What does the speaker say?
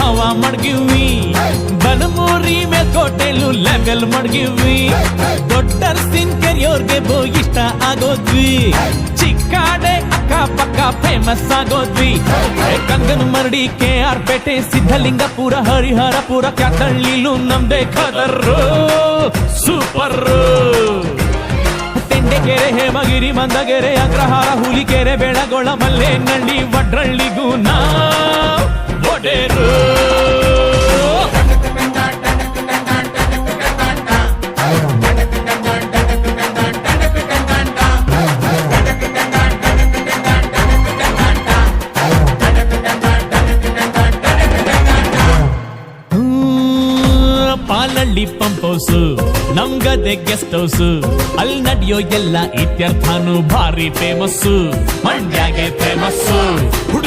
ಮಾವ ಮಡ್ಗಿವಿ ಬನಮೂರಿ ಮೇಲ್ಕೋಟೆಲು ಲೆವೆಲ್ ಮಡ್ಗಿವಿ ದೊಡ್ಡರ್ಸಿನ್ ಕೆರಿಯೋರ್ಗೆ ಇಷ್ಟ ಆಗೋದ್ವಿ ಚಿಕ್ಕಾಡೆ ಅಕ್ಕ ಪಕ್ಕ ಫೇಮಸ್ ಆಗೋದ್ವಿ ಕಂಗನ ಮರಡಿ KR ಪೇಟೆ ಸಿದ್ಧಲಿಂಗಪುರ ಹರಿಹರಪುರ ಕ್ಯಾತಳ್ಳಿಲು ನಮ್ದೇ ಖದರ್ರು ಸೂಪರ್ ತೆಂಡೆಕೆರೆ ಹೇಮಗಿರಿ ಮಂದಗೆರೆ ಅಗ್ರಹಾರ ಹುಲಿಕೆರೆ ಬೆಳಗೊಳ ಮಲ್ಲೇನಹಳ್ಳಿ ವಡ್ರಳ್ಳಿಗೂ ನಾವ್ ಒಡೆರು ಪಾಲಳ್ಳಿ ಪಂಪ್ ಹೌಸ್ ನಮ್ಗದೆ ಗೆಸ್ಟ್ ಹೌಸ್ ಅಲ್ಲಿ ನಡೆಯೋ ಎಲ್ಲ ಇತ್ಯರ್ಥಾನು ಭಾರಿ ಫೇಮಸ್ ಮಂಡ್ಯಾಗೆ ಫೇಮಸ್